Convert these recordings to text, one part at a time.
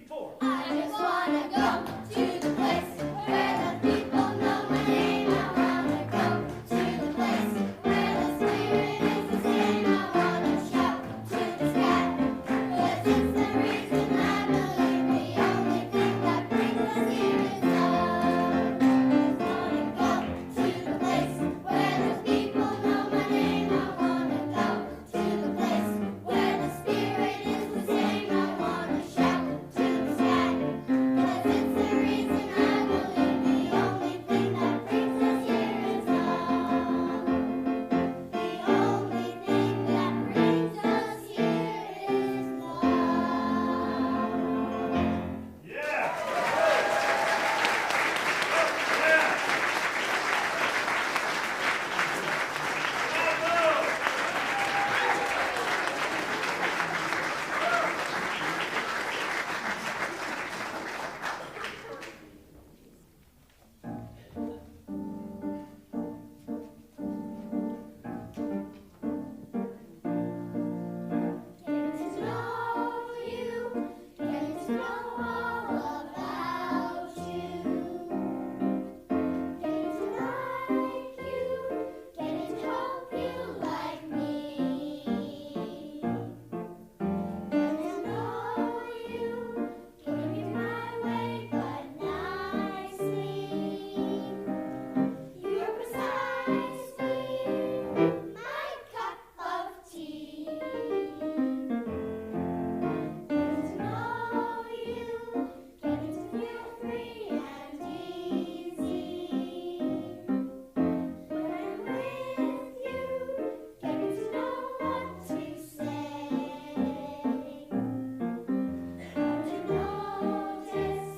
4. I just wanna go to the place where the people know my name. I wanna go to the place where the spirit is the same. I wanna shout to the sky, 'cause it's the reason I believe the only thing that brings us here is love. I wanna go to the place where the people know my name. I wanna go to the place where the spirit is the same. I wanna shout to the sky, 'cause it's the reason I believe the only thing that brings us here is love. The only thing that brings us here is love. Yeah. Getting to know you, getting to know all about you, getting to like you, getting to hope you like me, getting to know you, getting in my way but nicely. You're precisely my cup of tea. Getting to know you, getting to feel free and easy. When I'm with you, getting to know what to say. And to notice,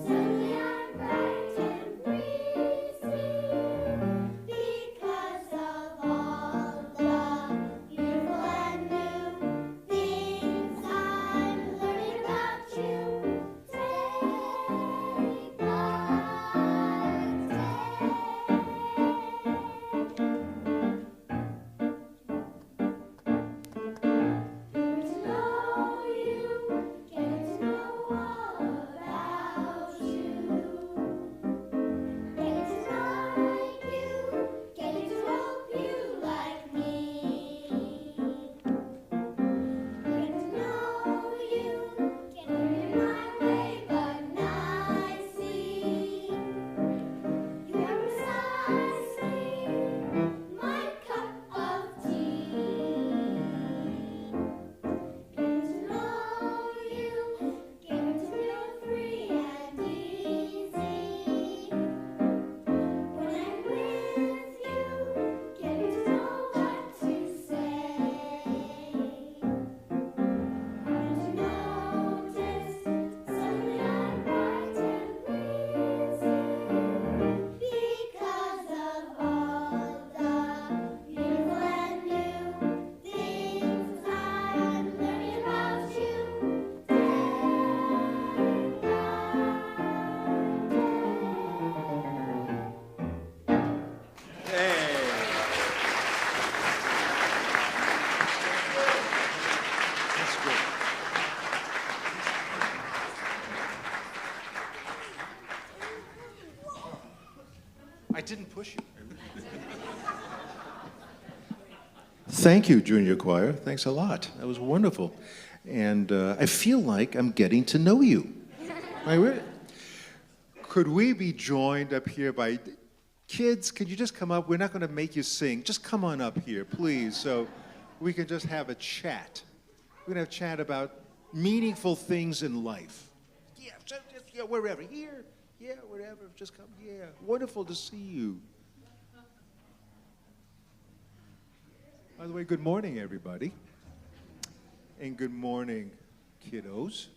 suddenly I'm bright and breezy. Because of all the beautiful and new things I'm learning about you day by day. Getting to know you, getting to know all about you. Getting to like you, getting to hope you like me. Getting to know you, getting in my way but nicely. You are precisely my cup of tea. Getting to know you, getting to feel free and easy. When I'm with you, getting to know what to say. And to notice, suddenly I'm bright and breezy. Because of all the beautiful and new things I'm learning about you day by day. Hey. That's great. I didn't push you. Thank you, Junior Choir. Thanks a lot. That was wonderful. And I feel like I'm getting to know you. Could we be joined up here by kids? Could you just come up? We're not going to make you sing. Just come on up here, please, so we can just have a chat. We're going to have a chat about meaningful things in life. Yeah, yeah, wherever. Here. Yeah, wherever. Just come. Yeah. Wonderful to see you. By the way, good morning, everybody. And good morning, kiddos.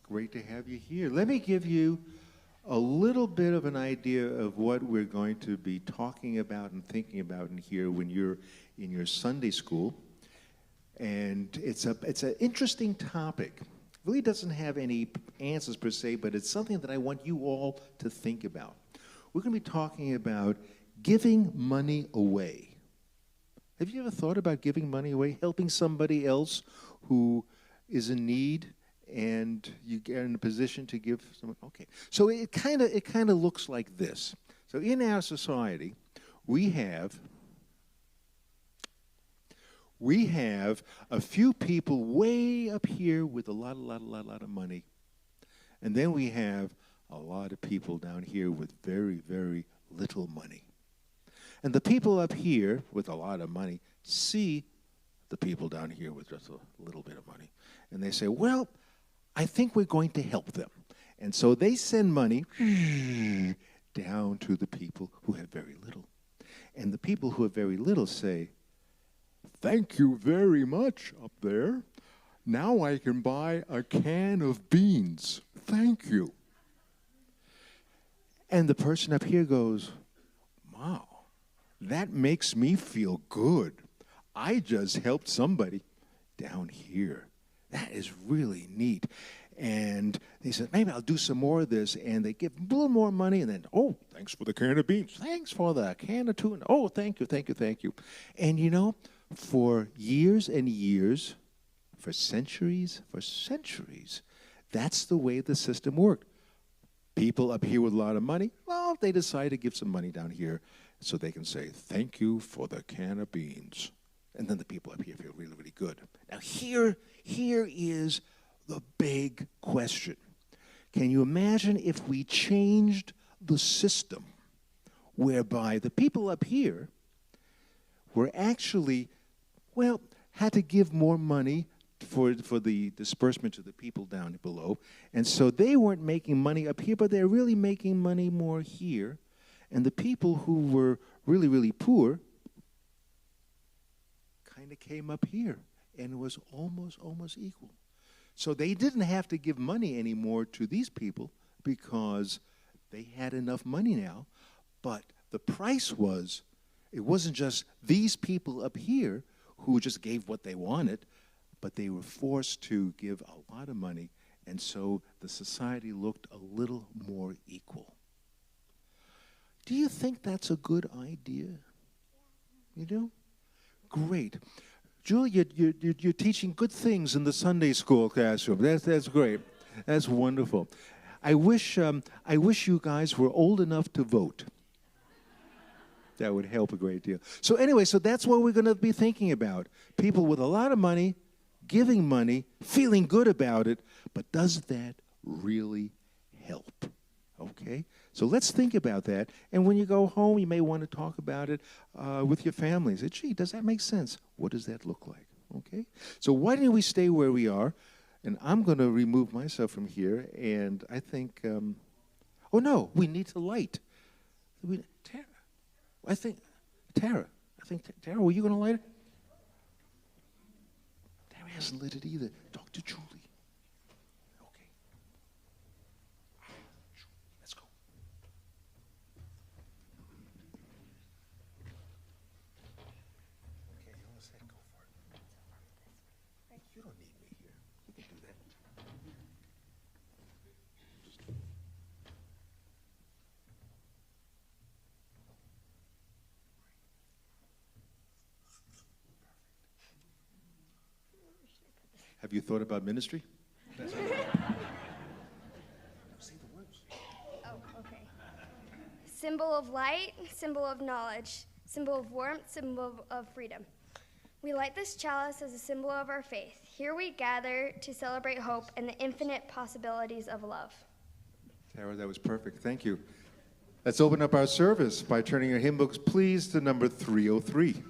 Great to have you here. Let me give you a little bit of an idea of what we're going to be talking about and thinking about in here when you're in your Sunday school. And it's an interesting topic. It really doesn't have any answers per se, but it's something that I want you all to think about. We're going to be talking about giving money away. Have you ever thought about giving money away, helping somebody else who is in need and you get in a position to give someone. Okay, so it kind of looks like this. So in our society, we have a few people way up here with a lot of money, and then we have a lot of people down here with very, very little money. And the people up here with a lot of money see the people down here with just a little bit of money, and they say, well, I think we're going to help them. And so they send money down to the people who have very little. And the people who have very little say, thank you very much up there. Now I can buy a can of beans. Thank you. And the person up here goes, wow, that makes me feel good. I just helped somebody down here. That is really neat. And they said, maybe I'll do some more of this. And they give a little more money. And then, oh, thanks for the can of beans. Thanks for the can of tuna. Oh, thank you, thank you, thank you. And you know, for years and years, for centuries, that's the way the system worked. People up here with a lot of money, well, they decide to give some money down here so they can say, thank you for the can of beans. And then the people up here feel really, really good. Now here is the big question. Can you imagine if we changed the system whereby the people up here were actually, well, had to give more money for the disbursement to the people down below. And so they weren't making money up here, but they're really making money more here. And the people who were really, really poor kind of came up here, and it was almost equal. So they didn't have to give money anymore to these people because they had enough money now. But the price was, it wasn't just these people up here who just gave what they wanted, but they were forced to give a lot of money, and so the society looked a little more equal. Do you think that's a good idea? You do? Great. Julia, you're teaching good things in the Sunday school classroom. That's great. That's wonderful. I wish you guys were old enough to vote. That would help a great deal. So anyway, so that's what we're going to be thinking about. People with a lot of money, giving money, feeling good about it, but does that really help? Okay? So let's think about that. And when you go home, you may want to talk about it with your families. Say, gee, does that make sense? What does that look like? Okay? So why don't we stay where we are? And I'm going to remove myself from here. And I think, oh no, we need to light. Tara, Tara, were you going to light it? Tara hasn't lit it either. Talk to Julie. Okay. Let's go. Okay, you almost said go for it. You don't need me here. You can do that. Have you thought about ministry? Say the words. Oh, okay. Symbol of light, symbol of knowledge, symbol of warmth, symbol of freedom. We light this chalice as a symbol of our faith. Here we gather to celebrate hope and the infinite possibilities of love. Tara, that was perfect. Thank you. Let's open up our service by turning your hymn books, please, to number 303.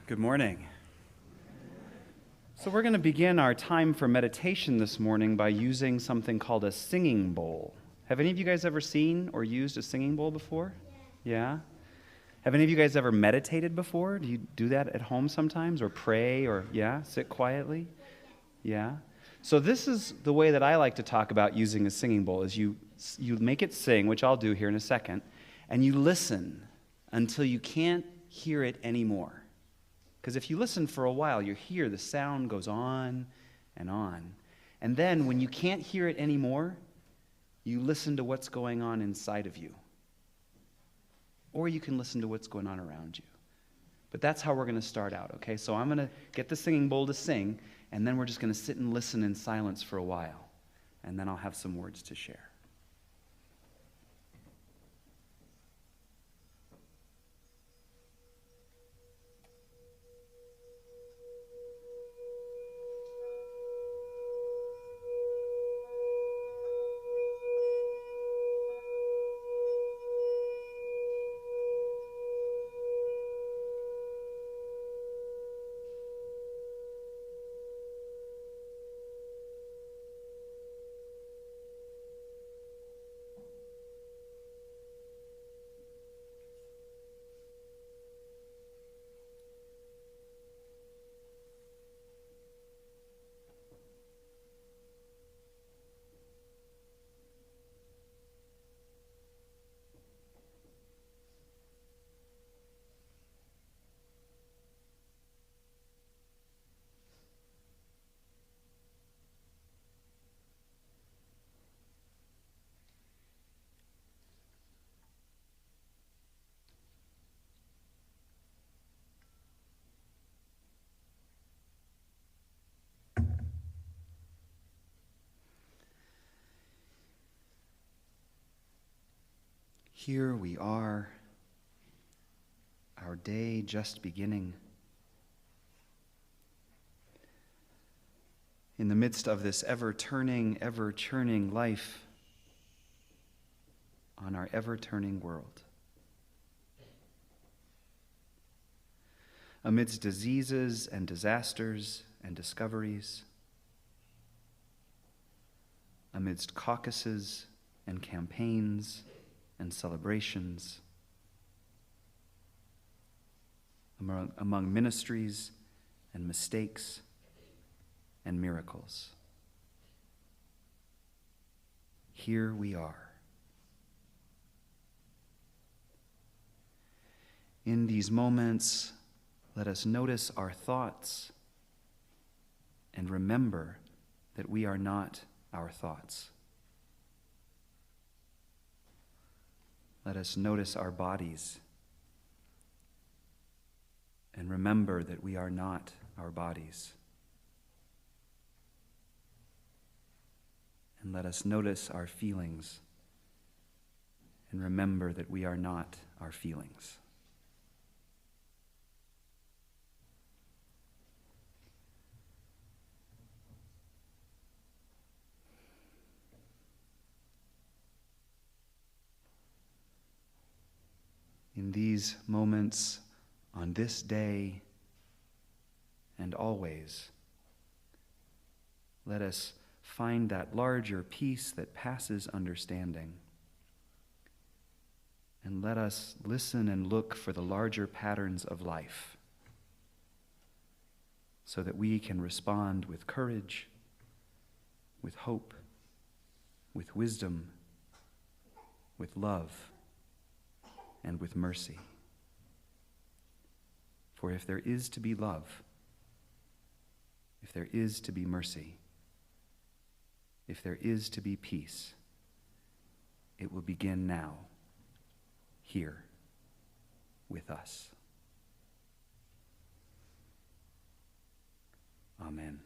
Good morning. So we're going to begin our time for meditation this morning by using something called a singing bowl. Have any of you guys ever seen or used a singing bowl before? Yeah? Have any of you guys ever meditated before? Do you do that at home sometimes, or pray, or sit quietly? Yeah? So this is the way that I like to talk about using a singing bowl, is you make it sing, which I'll do here in a second, and you listen until you can't hear it anymore. Because if you listen for a while, you hear the sound goes on and on. And then when you can't hear it anymore, you listen to what's going on inside of you. Or you can listen to what's going on around you. But that's how we're going to start out, okay? So I'm going to get the singing bowl to sing, and then we're just going to sit and listen in silence for a while. And then I'll have some words to share. Here we are, our day just beginning. In the midst of this ever-turning, ever-churning life on our ever-turning world. Amidst diseases and disasters and discoveries, amidst caucuses and campaigns and celebrations, among ministries and mistakes and miracles. Here we are. In these moments, let us notice our thoughts and remember that we are not our thoughts. Let us notice our bodies and remember that we are not our bodies. And let us notice our feelings and remember that we are not our feelings. In these moments, on this day, and always, let us find that larger peace that passes understanding. And let us listen and look for the larger patterns of life so that we can respond with courage, with hope, with wisdom, with love, and with mercy. For if there is to be love, if there is to be mercy, if there is to be peace, it will begin now, here, with us. Amen.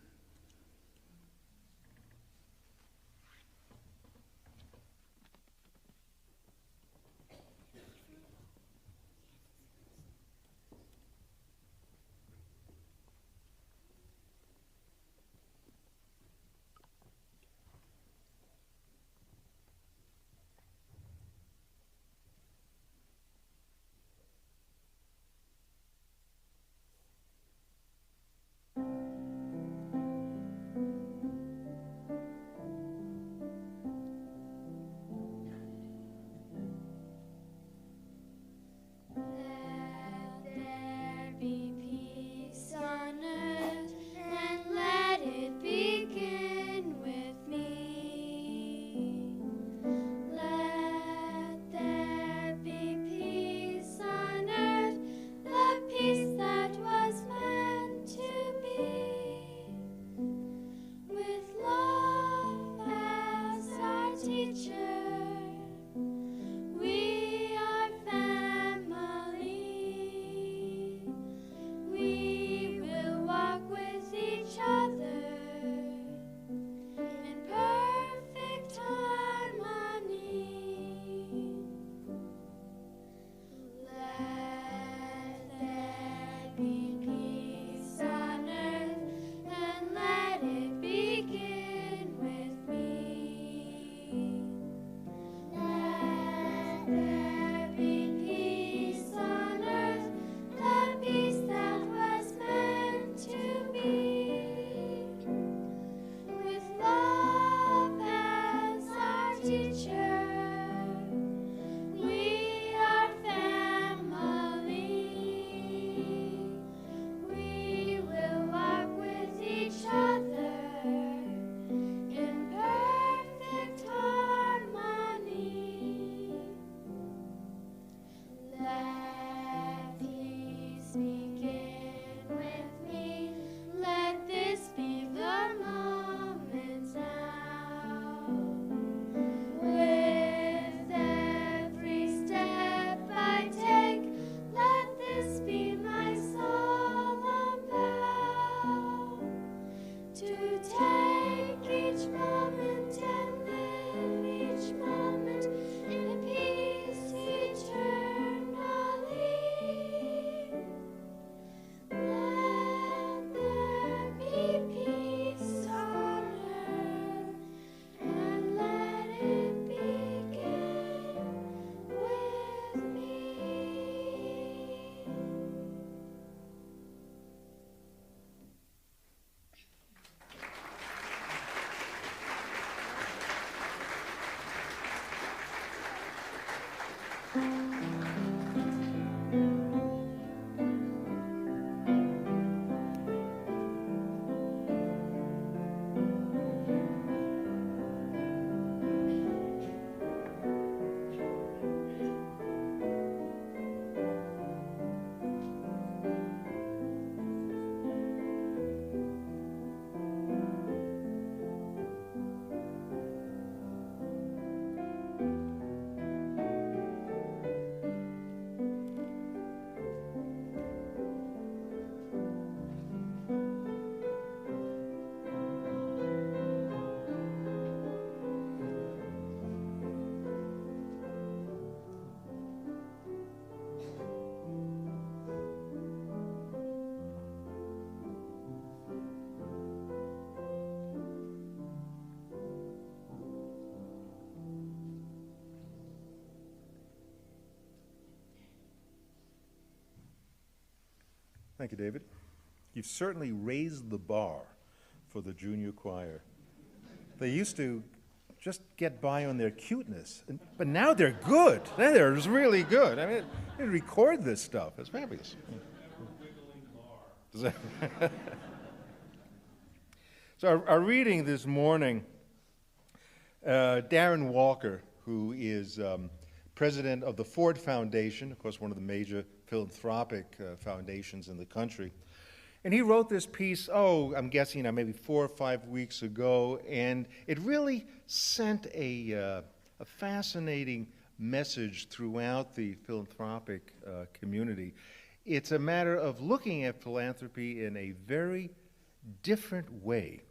Thank you, David. You've certainly raised the bar for the junior choir. They used to just get by on their cuteness, but now they're good. Now they're really good. I mean, they record this stuff. It's fabulous. So our reading this morning, Darren Walker, who is president of the Ford Foundation, of course one of the major philanthropic foundations in the country, and he wrote this piece, I'm guessing maybe 4 or 5 weeks ago, and it really sent a fascinating message throughout the philanthropic community. It's a matter of looking at philanthropy in a very different way,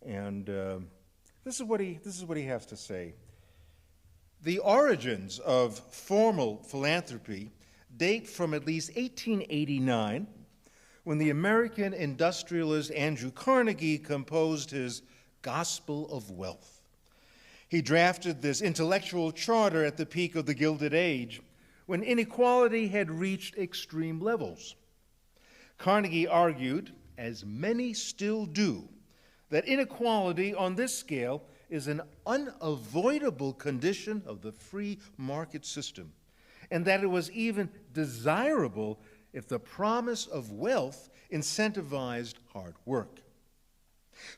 and this is what he has to say. The origins of formal philanthropy date from at least 1889, when the American industrialist Andrew Carnegie composed his Gospel of Wealth. He drafted this intellectual charter at the peak of the Gilded Age, when inequality had reached extreme levels. Carnegie argued, as many still do, that inequality on this scale is an unavoidable condition of the free market system, and that it was even desirable if the promise of wealth incentivized hard work.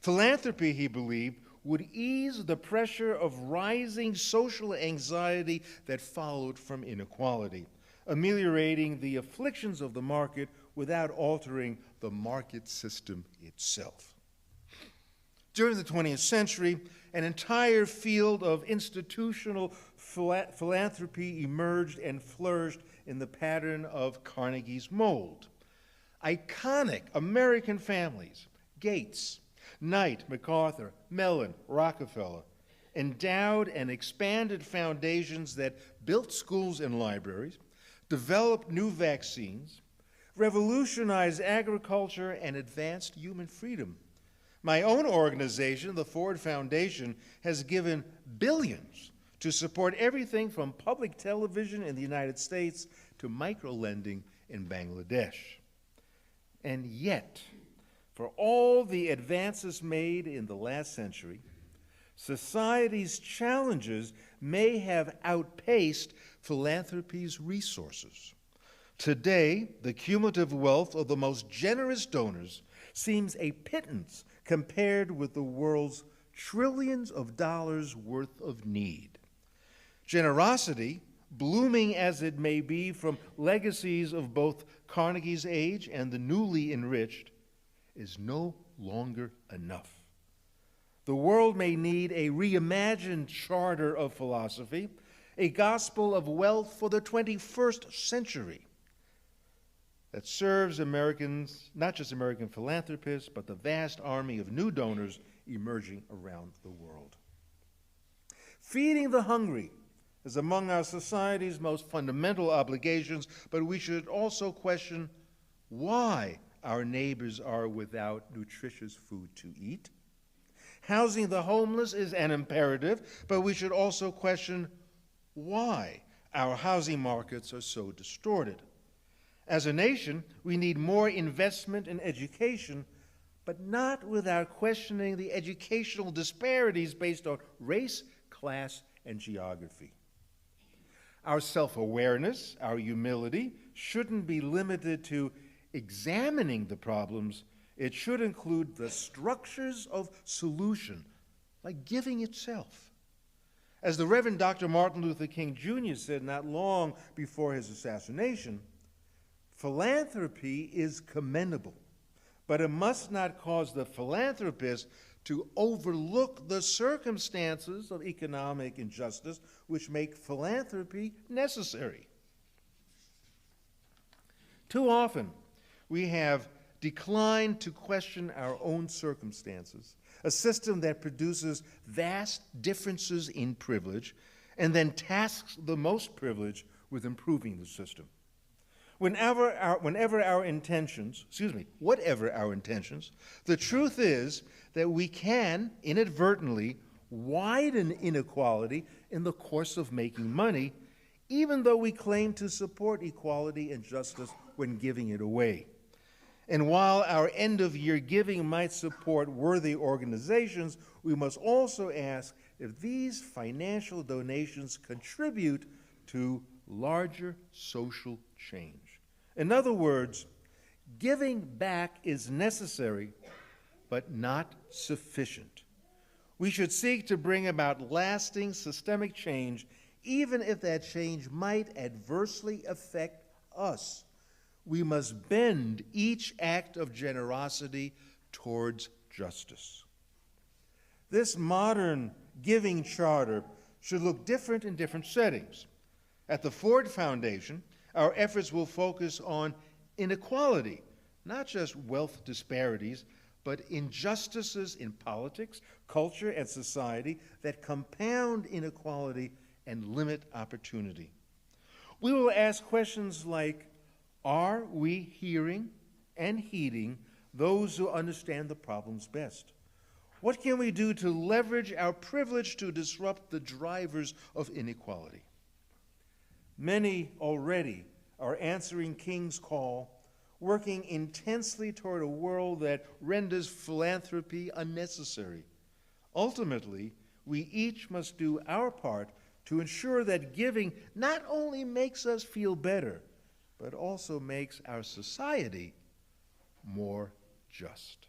Philanthropy, he believed, would ease the pressure of rising social anxiety that followed from inequality, ameliorating the afflictions of the market without altering the market system itself. During the 20th century, an entire field of institutional philanthropy emerged and flourished in the pattern of Carnegie's mold. Iconic American families, Gates, Knight, MacArthur, Mellon, Rockefeller, endowed and expanded foundations that built schools and libraries, developed new vaccines, revolutionized agriculture, and advanced human freedom. My own organization, the Ford Foundation, has given billions to support everything from public television in the United States to microlending in Bangladesh. And yet, for all the advances made in the last century, society's challenges may have outpaced philanthropy's resources. Today, the cumulative wealth of the most generous donors seems a pittance compared with the world's trillions of dollars worth of need. Generosity, blooming as it may be from legacies of both Carnegie's age and the newly enriched, is no longer enough. The world may need a reimagined charter of philosophy, a gospel of wealth for the 21st century that serves Americans, not just American philanthropists, but the vast army of new donors emerging around the world. Feeding the hungry is among our society's most fundamental obligations, but we should also question why our neighbors are without nutritious food to eat. Housing the homeless is an imperative, but we should also question why our housing markets are so distorted. As a nation, we need more investment in education, but not without questioning the educational disparities based on race, class, and geography. Our self-awareness, our humility, shouldn't be limited to examining the problems. It should include the structures of solution, like giving itself. As the Reverend Dr. Martin Luther King Jr. said not long before his assassination, philanthropy is commendable, but it must not cause the philanthropist to overlook the circumstances of economic injustice which make philanthropy necessary. Too often, we have declined to question our own circumstances, a system that produces vast differerences in privilege and then tasks the most privileged with improving the system. Whatever our intentions, the truth is that we can inadvertently widen inequality in the course of making money, even though we claim to support equality and justice when giving it away. And while our end-of-year giving might support worthy organizations, we must also ask if these financial donations contribute to larger social change. In other words, giving back is necessary, but not sufficient. We should seek to bring about lasting systemic change, even if that change might adversely affect us. We must bend each act of generosity towards justice. This modern giving charter should look different in different settings. At the Ford Foundation, our efforts will focus on inequality, not just wealth disparities, but injustices in politics, culture, and society that compound inequality and limit opportunity. We will ask questions like, are we hearing and heeding those who understand the problems best? What can we do to leverage our privilege to disrupt the drivers of inequality? Many already are answering King's call, working intensely toward a world that renders philanthropy unnecessary. Ultimately, we each must do our part to ensure that giving not only makes us feel better, but also makes our society more just.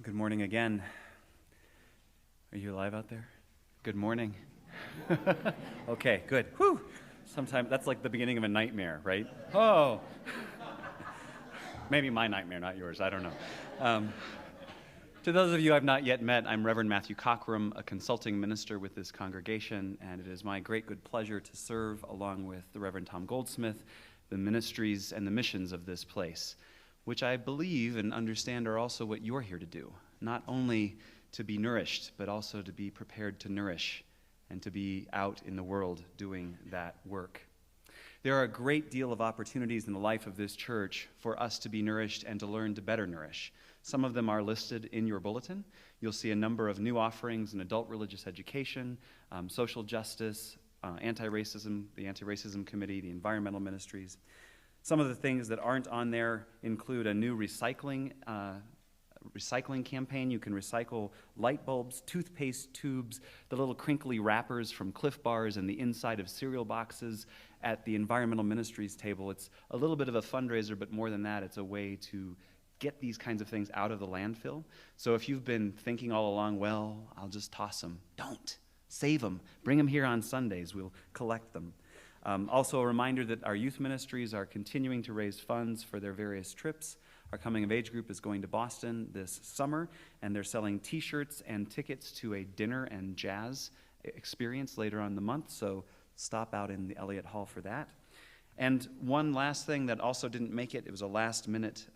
Good morning again. Are you alive out there? Good morning. Okay, good. Whew. Sometimes that's like the beginning of a nightmare, right? Oh. Maybe my nightmare, not yours. I don't know. To those of you I've not yet met, I'm Reverend Matthew Cockrum, a consulting minister with this congregation, and it is my great good pleasure to serve along with the Reverend Tom Goldsmith, the ministries and the missions of this place, which I believe and understand are also what you're here to do, not only to be nourished, but also to be prepared to nourish and to be out in the world doing that work. There are a great deal of opportunities in the life of this church for us to be nourished and to learn to better nourish. Some of them are listed in your bulletin. You'll see a number of new offerings in adult religious education, social justice, anti-racism, the Anti-Racism Committee, the environmental ministries. Some of the things that aren't on there include a new recycling campaign. You can recycle light bulbs, toothpaste tubes, the little crinkly wrappers from Cliff Bars and the inside of cereal boxes at the environmental ministries table. It's a little bit of a fundraiser, but more than that, it's a way to get these kinds of things out of the landfill. So if you've been thinking all along, well, I'll just toss them, don't. Save them. Bring them here on Sundays. We'll collect them. Also a reminder that our youth ministries are continuing to raise funds for their various trips. Our coming of age group is going to Boston this summer, and they're selling t-shirts and tickets to a dinner and jazz experience later on in the month, so stop out in the Elliott Hall for that. And one last thing that also didn't make it, it was a last minute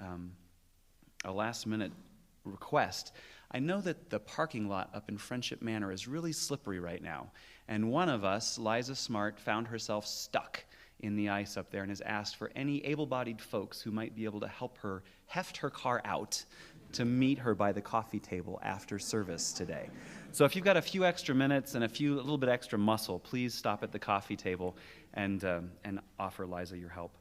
request. I know that the parking lot up in Friendship Manor is really slippery right now, and one of us, Liza Smart, found herself stuck in the ice up there and has asked for any able-bodied folks who might be able to help her heft her car out to meet her by the coffee table after service today. So if you've got a few extra minutes and a little bit extra muscle, please stop at the coffee table and offer Liza your help.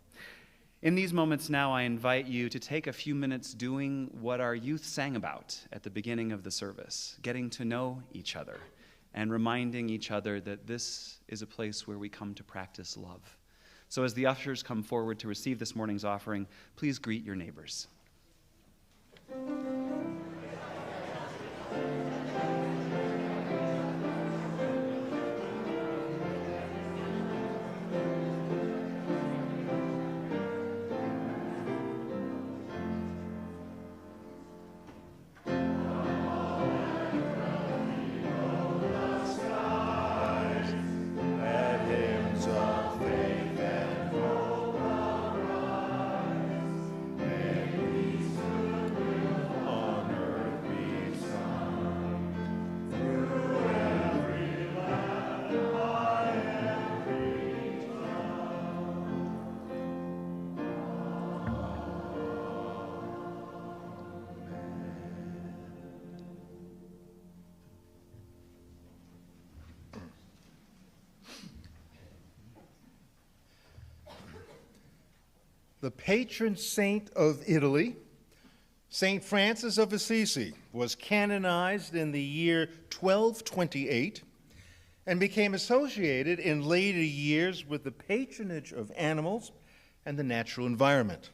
In these moments now, I invite you to take a few minutes doing what our youth sang about at the beginning of the service, getting to know each other and reminding each other that this is a place where we come to practice love. So as the ushers come forward to receive this morning's offering, please greet your neighbors. The patron saint of Italy, St. Francis of Assisi, was canonized in the year 1228 and became associated in later years with the patronage of animals and the natural environment.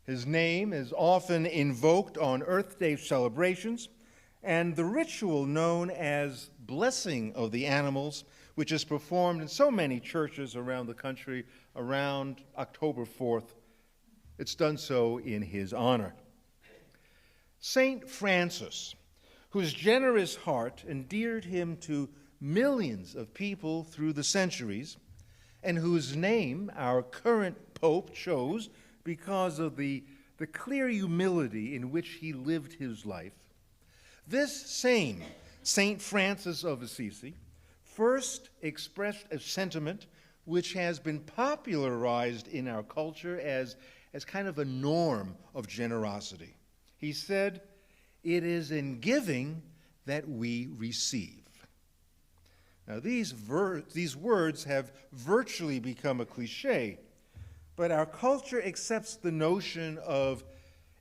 His name is often invoked on Earth Day celebrations, and the ritual known as blessing of the animals, which is performed in so many churches around the country around October 4th. It's done so in his honor. St. Francis, whose generous heart endeared him to millions of people through the centuries, and whose name our current Pope chose because of the clear humility in which he lived his life, this same St. Francis of Assisi first expressed a sentiment which has been popularized in our culture as kind of a norm of generosity. He said, "It is in giving that we receive." Now, these words have virtually become a cliche, but our culture accepts the notion of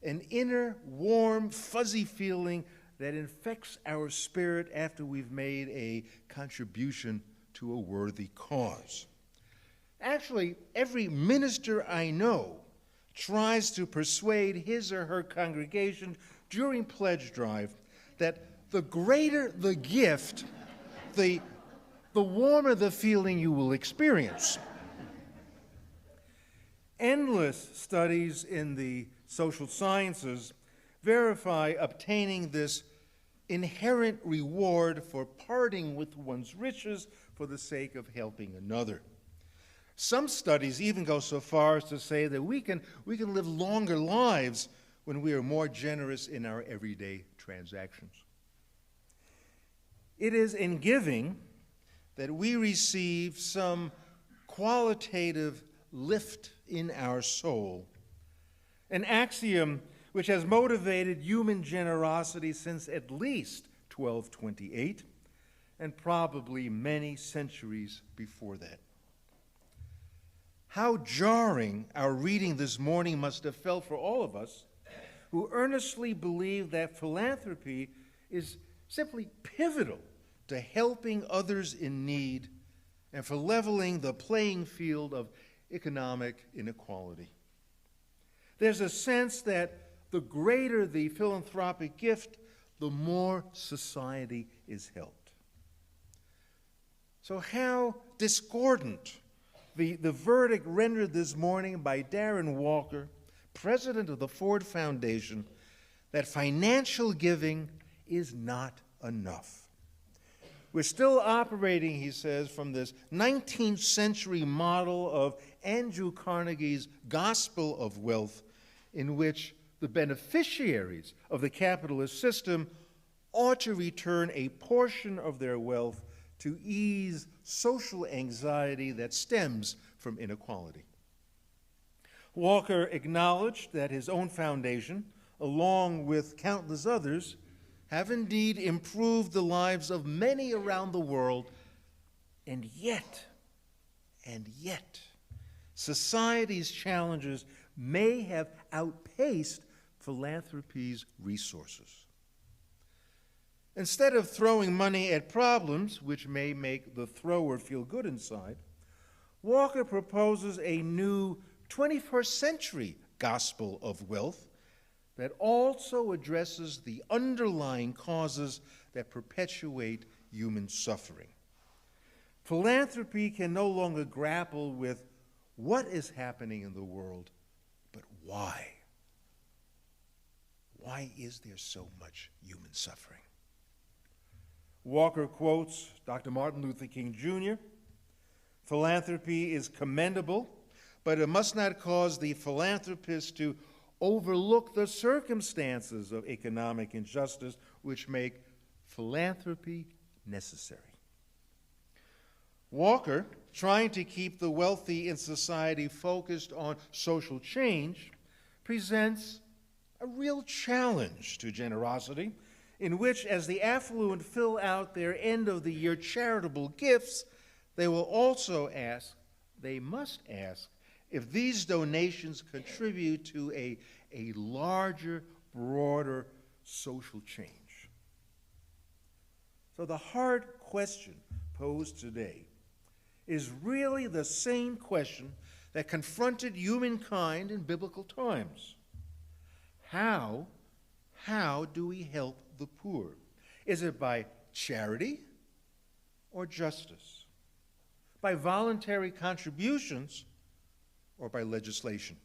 an inner, warm, fuzzy feeling that infects our spirit after we've made a contribution to a worthy cause. Actually, every minister I know tries to persuade his or her congregation during pledge drive that the greater the gift, the warmer the feeling you will experience. Endless studies in the social sciences verify obtaining this inherent reward for parting with one's riches for the sake of helping another. Some studies even go so far as to say that we can live longer lives when we are more generous in our everyday transactions. It is in giving that we receive some qualitative lift in our soul, an axiom which has motivated human generosity since at least 1228 and probably many centuries before that. How jarring our reading this morning must have felt for all of us who earnestly believe that philanthropy is simply pivotal to helping others in need and for leveling the playing field of economic inequality. There's a sense that the greater the philanthropic gift, the more society is helped. So how discordant the verdict rendered this morning by Darren Walker, president of the Ford Foundation, that financial giving is not enough. We're still operating, he says, from this 19th century model of Andrew Carnegie's gospel of wealth, in which the beneficiaries of the capitalist system ought to return a portion of their wealth to ease social anxiety that stems from inequality. Walker acknowledged that his own foundation, along with countless others, have indeed improved the lives of many around the world, and yet, society's challenges may have outpaced philanthropy's resources. Instead of throwing money at problems, which may make the thrower feel good inside, Walker proposes a new 21st century gospel of wealth that also addresses the underlying causes that perpetuate human suffering. Philanthropy can no longer grapple with what is happening in the world, but why? Why is there so much human suffering? Walker quotes Dr. Martin Luther King Jr., "Philanthropy is commendable, but it must not cause the philanthropist to overlook the circumstances of economic injustice which make philanthropy necessary." Walker, trying to keep the wealthy in society focused on social change, presents a real challenge to generosity, in which, as the affluent fill out their end-of-the-year charitable gifts, they will also ask, they must ask, if these donations contribute to a larger, broader social change. So the hard question posed today is really the same question that confronted humankind in biblical times. How do we help the poor? Is it by charity or justice? By voluntary contributions or by legislation?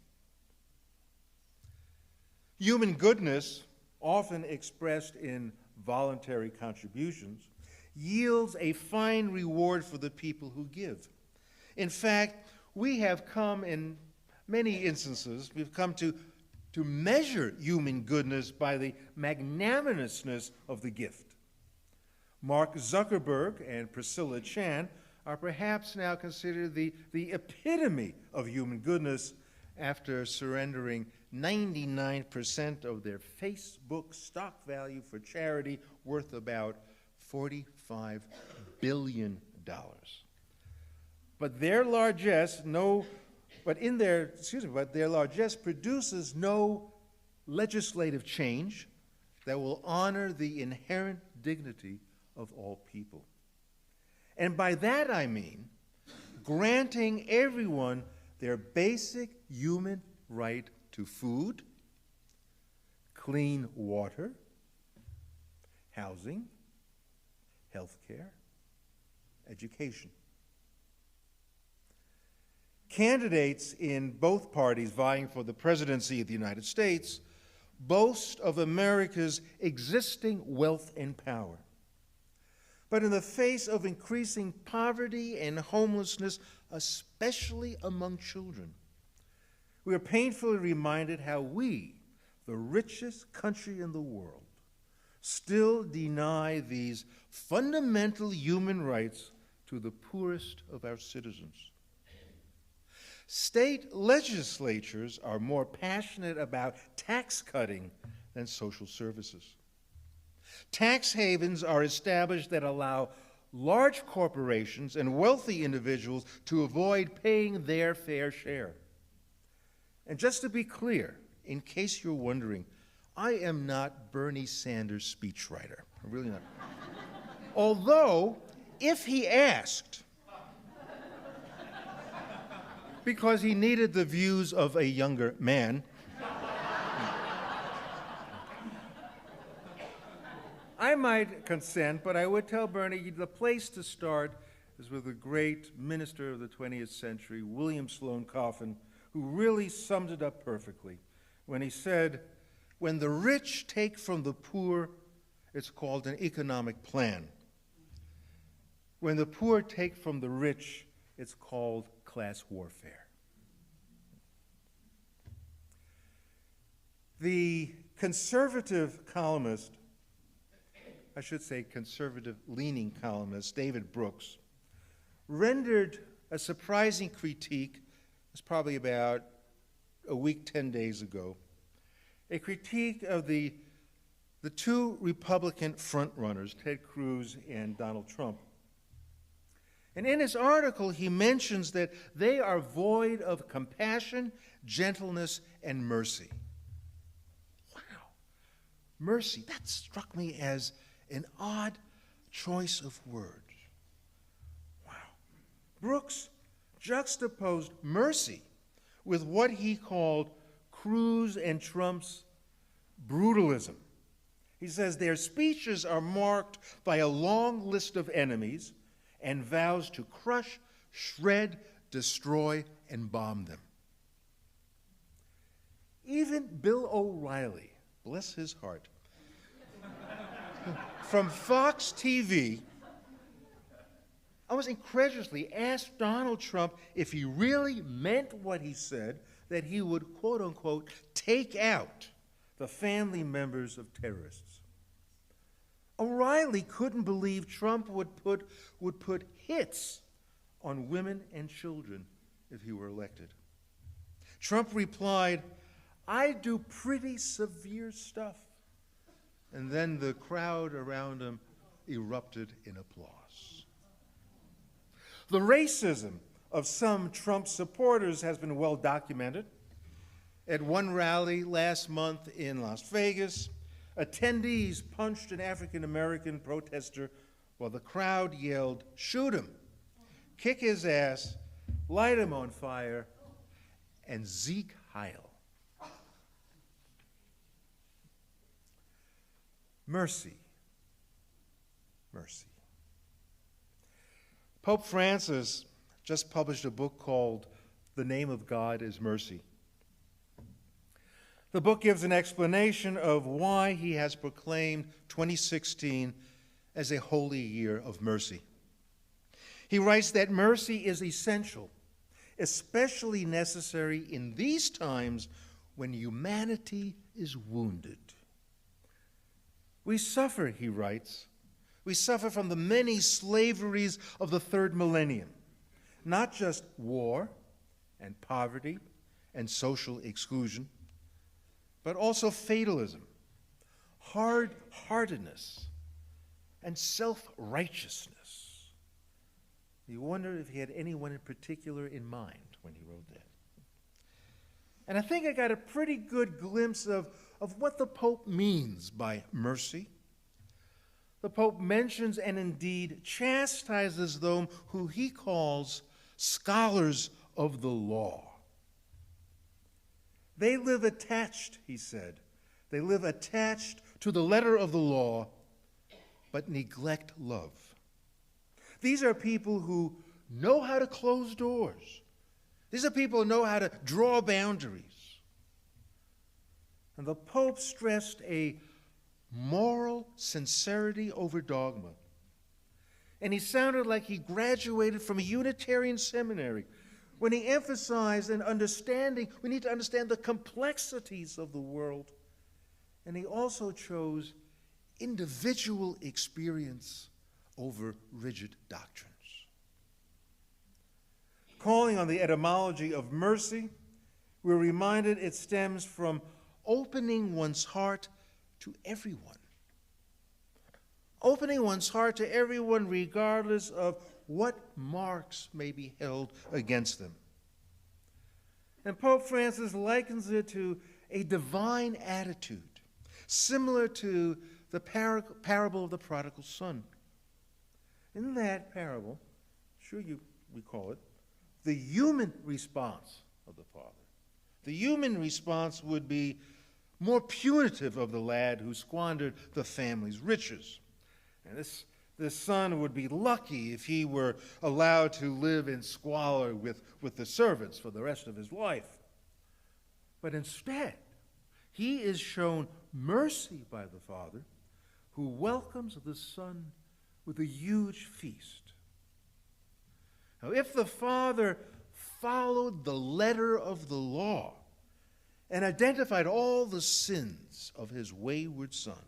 Human goodness, often expressed in voluntary contributions, yields a fine reward for the people who give. In fact, we have come in many instances, we've come to measure human goodness by the magnanimousness of the gift. Mark Zuckerberg and Priscilla Chan are perhaps now considered the epitome of human goodness after surrendering 99% of their Facebook stock value for charity worth about $45 billion. But their largesse produces no legislative change that will honor the inherent dignity of all people. And by that I mean granting everyone their basic human right to food, clean water, housing, health care, education. Candidates in both parties vying for the presidency of the United States boast of America's existing wealth and power. But in the face of increasing poverty and homelessness, especially among children, we are painfully reminded how we, the richest country in the world, still deny these fundamental human rights to the poorest of our citizens. State legislatures are more passionate about tax cutting than social services. Tax havens are established that allow large corporations and wealthy individuals to avoid paying their fair share. And just to be clear, in case you're wondering, I am not Bernie Sanders' speechwriter. I'm really not. Although, if he asked, because he needed the views of a younger man, I might consent, but I would tell Bernie the place to start is with the great minister of the 20th century, William Sloane Coffin, who really summed it up perfectly when he said, "When the rich take from the poor, it's called an economic plan. When the poor take from the rich, it's called class warfare." The conservative columnist, I should say conservative-leaning columnist, David Brooks, rendered a surprising critique, it's probably about a week, 10 days ago, a critique of the two Republican frontrunners, Ted Cruz and Donald Trump. And in his article, he mentions that they are void of compassion, gentleness, and mercy. Wow. Mercy, that struck me as an odd choice of words. Wow. Brooks juxtaposed mercy with what he called Cruz and Trump's brutalism. He says their speeches are marked by a long list of enemies and vows to crush, shred, destroy, and bomb them. Even Bill O'Reilly, bless his heart, from Fox TV, almost incredulously asked Donald Trump if he really meant what he said, that he would, quote unquote, take out the family members of terrorists. O'Reilly couldn't believe Trump would put hits on women and children if he were elected. Trump replied, "I do pretty severe stuff." And then the crowd around him erupted in applause. The racism of some Trump supporters has been well documented. At one rally last month in Las Vegas, attendees punched an African-American protester while the crowd yelled, "Shoot him, kick his ass, light him on fire, and Zeke Heil." Mercy. Mercy. Pope Francis just published a book called The Name of God is Mercy. The book gives an explanation of why he has proclaimed 2016 as a holy year of mercy. He writes that mercy is essential, especially necessary in these times when humanity is wounded. We suffer, he writes, we suffer from the many slaveries of the third millennium, not just war and poverty and social exclusion, but also fatalism, hard-heartedness, and self-righteousness. You wonder if he had anyone in particular in mind when he wrote that. And I think I got a pretty good glimpse of what the Pope means by mercy. The Pope mentions and indeed chastises those who he calls scholars of the law. They live attached, he said. They live attached to the letter of the law, but neglect love. These are people who know how to close doors. These are people who know how to draw boundaries. And the Pope stressed a moral sincerity over dogma. And he sounded like he graduated from a Unitarian seminary when he emphasized an understanding, we need to understand the complexities of the world. And he also chose individual experience over rigid doctrines. Calling on the etymology of mercy, we're reminded it stems from opening one's heart to everyone. Opening one's heart to everyone regardless of what marks may be held against them. And Pope Francis likens it to a divine attitude, similar to the parable of the prodigal son. In that parable, sure you recall it, the human response of the father. The human response would be more punitive of the lad who squandered the family's riches. And this son would be lucky if he were allowed to live in squalor with the servants for the rest of his life. But instead, he is shown mercy by the father, who welcomes the son with a huge feast. Now, if the father followed the letter of the law and identified all the sins of his wayward son,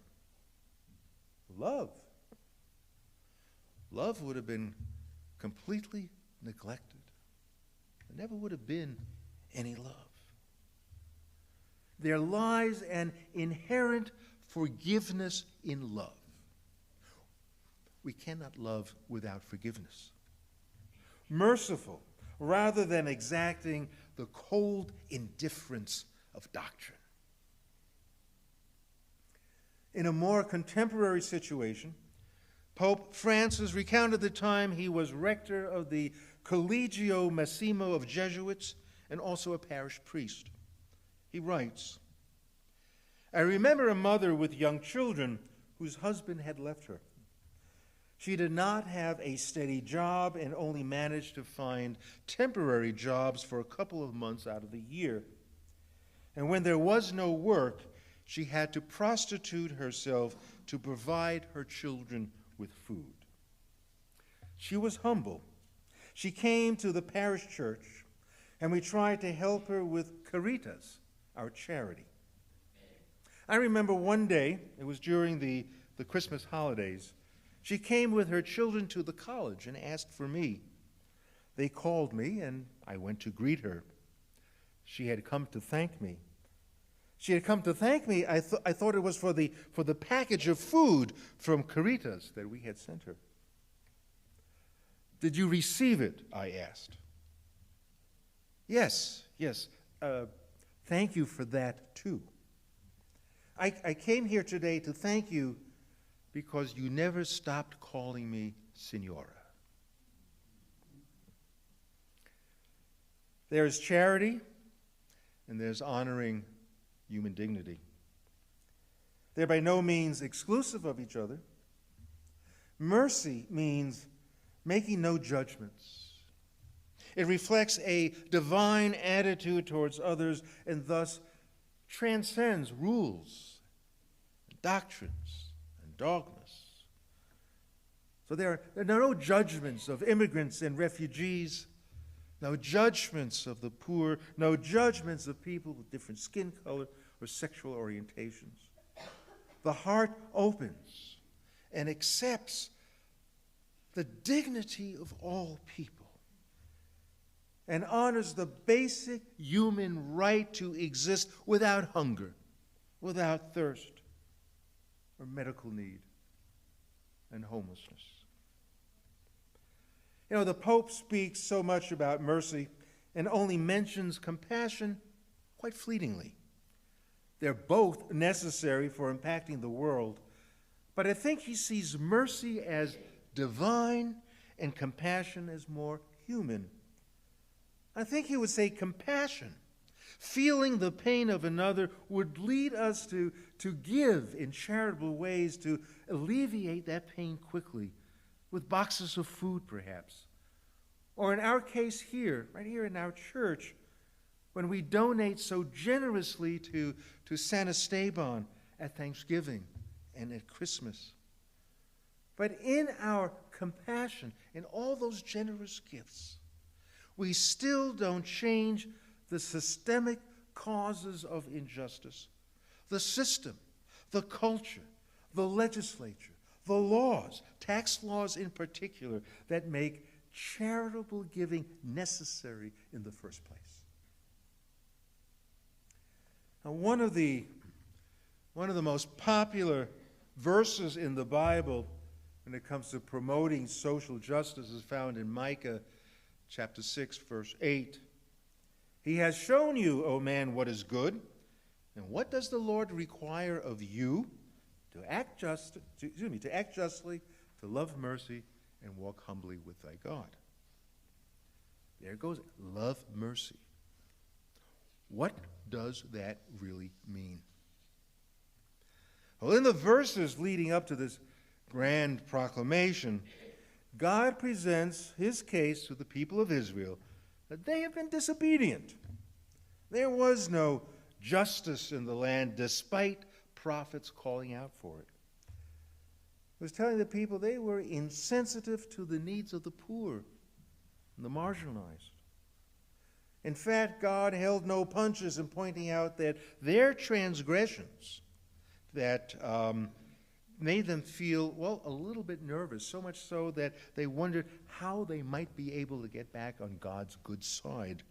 love would have been completely neglected. There never would have been any love. There lies an inherent forgiveness in love. We cannot love without forgiveness. Merciful, rather than exacting the cold indifference of doctrine. In a more contemporary situation, Pope Francis recounted the time he was rector of the Collegio Massimo of Jesuits and also a parish priest. He writes, "I remember a mother with young children whose husband had left her. She did not have a steady job and only managed to find temporary jobs for a couple of months out of the year. And when there was no work, she had to prostitute herself to provide her children with food. She was humble. She came to the parish church, and we tried to help her with Caritas, our charity. I remember one day, it was during the Christmas holidays, she came with her children to the college and asked for me. They called me, and I went to greet her. She had come to thank me. I thought it was for the package of food from Caritas that we had sent her. Did you receive it? I asked. Yes. Thank you for that too. I came here today to thank you because you never stopped calling me Signora. There's charity and there's honoring human dignity. They're by no means exclusive of each other. Mercy means making no judgments. It reflects a divine attitude towards others and thus transcends rules, doctrines, and dogmas. So there are no judgments of immigrants and refugees, no judgments of the poor, no judgments of people with different skin color or sexual orientations. The heart opens and accepts the dignity of all people and honors the basic human right to exist without hunger, without thirst, or medical need and homelessness. You know, the Pope speaks so much about mercy and only mentions compassion quite fleetingly. They're both necessary for impacting the world, but I think he sees mercy as divine and compassion as more human. I think he would say compassion, feeling the pain of another, would lead us to give in charitable ways to alleviate that pain quickly, with boxes of food perhaps. Or in our case here, right here in our church, when we donate so generously to San Esteban at Thanksgiving and at Christmas. But in our compassion, in all those generous gifts, we still don't change the systemic causes of injustice, the system, the culture, the legislature, the laws, tax laws in particular, that make charitable giving necessary in the first place. Now, one of the most popular verses in the Bible when it comes to promoting social justice is found in Micah chapter 6, verse 8. He has shown you, O man, what is good, and what does the Lord require of you? To act justly, to love mercy, and walk humbly with thy God. There it goes. Love mercy. What does that really mean? Well, in the verses leading up to this grand proclamation, God presents his case to the people of Israel that they have been disobedient. There was no justice in the land despite prophets calling out for it. It was telling the people they were insensitive to the needs of the poor and the marginalized. In fact, God held no punches in pointing out that their transgressions that made them feel, well, a little bit nervous, so much so that they wondered how they might be able to get back on God's good side.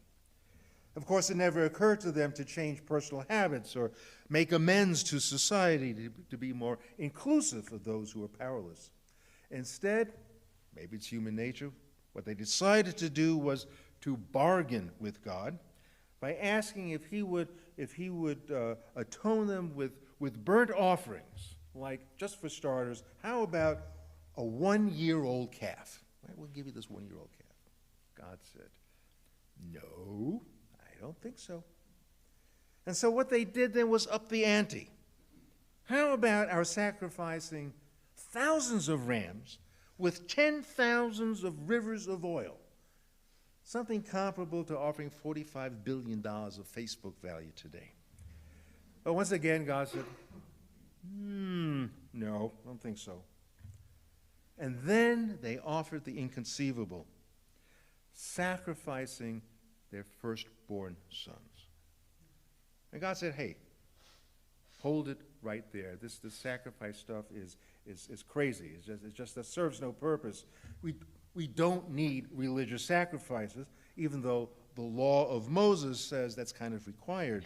Of course, it never occurred to them to change personal habits or make amends to society to be more inclusive of those who are powerless. Instead, maybe it's human nature, what they decided to do was to bargain with God by asking if he would atone them with burnt offerings, like, just for starters, how about a 1-year-old calf? Right, we'll give you this 1-year-old calf. God said, no, I don't think so. And so what they did then was up the ante. How about our sacrificing thousands of rams with 10,000s of rivers of oil? Something comparable to offering $45 billion of Facebook value today. But once again, God said, no, I don't think so. And then they offered the inconceivable, sacrificing their firstborn sons. And God said, hey, hold it right there. This sacrifice stuff is crazy. It just that serves no purpose. We don't need religious sacrifices, even though the law of Moses says that's kind of required.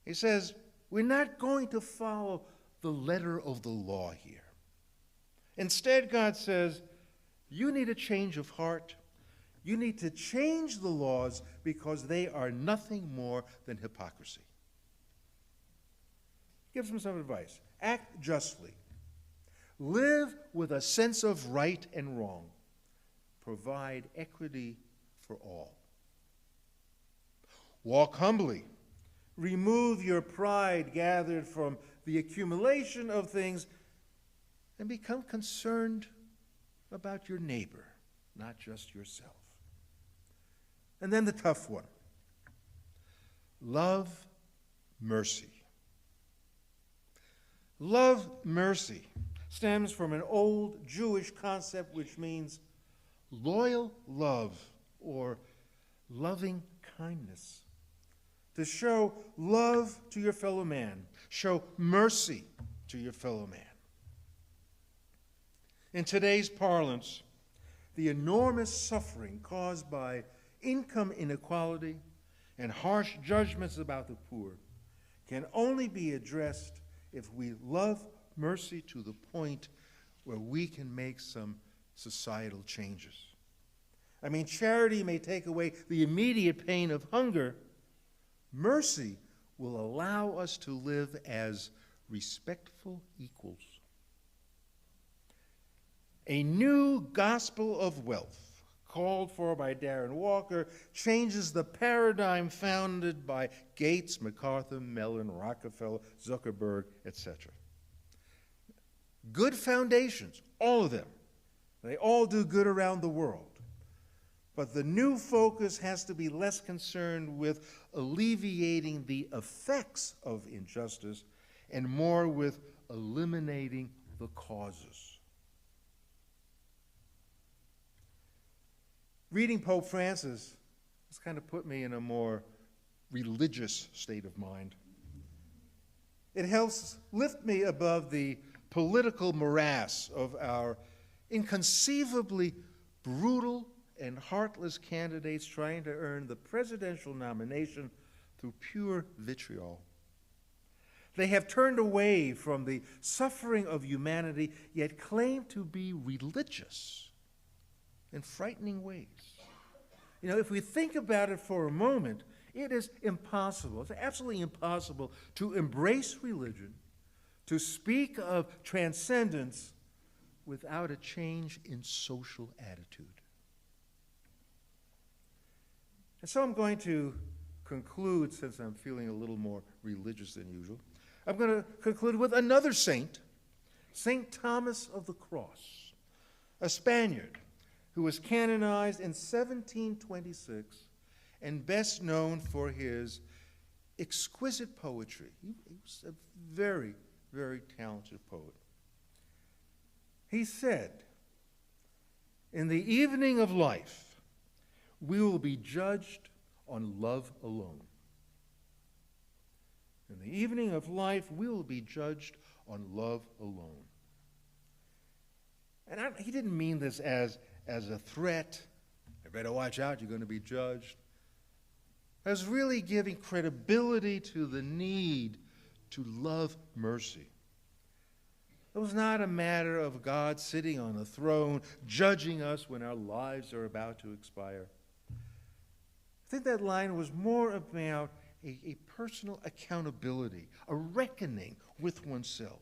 He says, we're not going to follow the letter of the law here. Instead, God says, you need a change of heart. You need to change the laws because they are nothing more than hypocrisy. Gives them some advice. Act justly. Live with a sense of right and wrong. Provide equity for all. Walk humbly. Remove your pride gathered from the accumulation of things and become concerned about your neighbor, not just yourself. And then the tough one. Love mercy. Love mercy stems from an old Jewish concept which means loyal love or loving kindness. To show love to your fellow man, show mercy to your fellow man. In today's parlance, the enormous suffering caused by income inequality and harsh judgments about the poor can only be addressed if we love mercy to the point where we can make some societal changes. I mean, charity may take away the immediate pain of hunger. Mercy will allow us to live as respectful equals. A new gospel of wealth, called for by Darren Walker, changes the paradigm founded by Gates, MacArthur, Mellon, Rockefeller, Zuckerberg, etc. Good foundations, all of them. They all do good around the world. But the new focus has to be less concerned with alleviating the effects of injustice and more with eliminating the causes. Reading Pope Francis has kind of put me in a more religious state of mind. It helps lift me above the political morass of our inconceivably brutal and heartless candidates trying to earn the presidential nomination through pure vitriol. They have turned away from the suffering of humanity, yet claim to be religious in frightening ways. You know, if we think about it for a moment, it is impossible, it's absolutely impossible to embrace religion, to speak of transcendence without a change in social attitude. And so I'm going to conclude, since I'm feeling a little more religious than usual, I'm going to conclude with another saint, St. Thomas of the Cross, a Spaniard who was canonized in 1726 and best known for his exquisite poetry. He was a very, very talented poet. He said, "In the evening of life, we will be judged on love alone. In the evening of life, we will be judged on love alone." And he didn't mean this as a threat. You better watch out, you're going to be judged. As really giving credibility to the need to love mercy. It was not a matter of God sitting on a throne judging us when our lives are about to expire. I think that line was more about a personal accountability, a reckoning with oneself.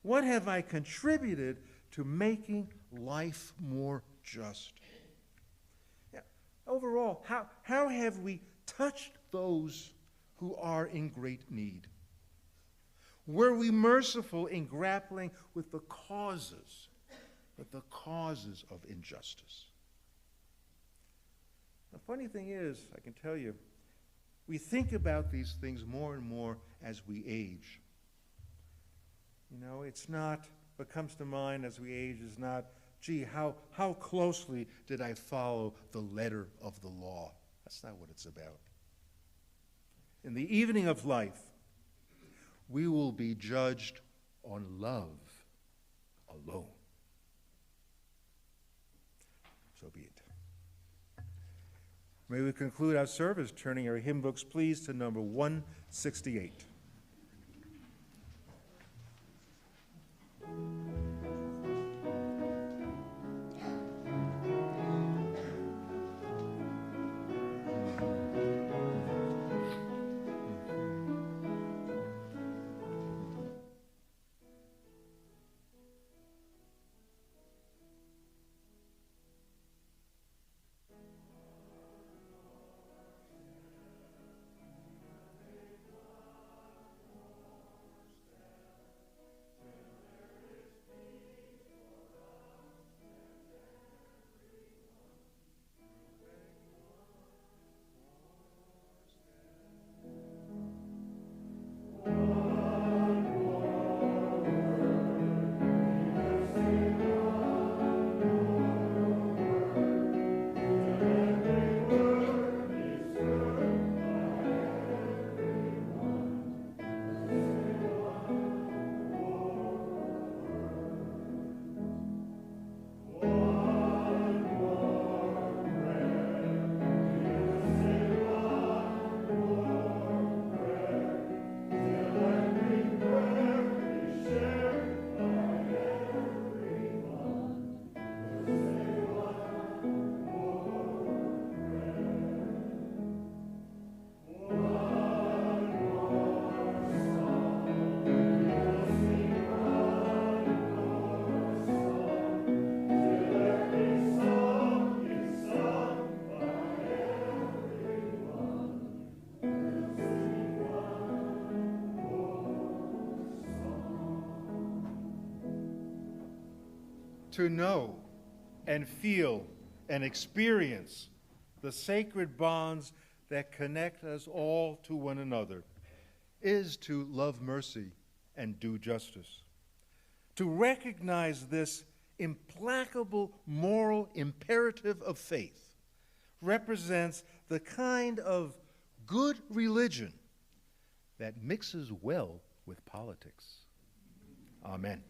What have I contributed to making life more just? Yeah. Overall, how have we touched those who are in great need? Were we merciful in grappling with the causes of injustice? The funny thing is, I can tell you, we think about these things more and more as we age. You know, it's not, what comes to mind as we age is not, gee, how closely did I follow the letter of the law? That's not what it's about. In the evening of life, we will be judged on love alone. So be it. May we conclude our service turning our hymn books, please, to number 168. To know and feel and experience the sacred bonds that connect us all to one another is to love mercy and do justice. To recognize this implacable moral imperative of faith represents the kind of good religion that mixes well with politics. Amen.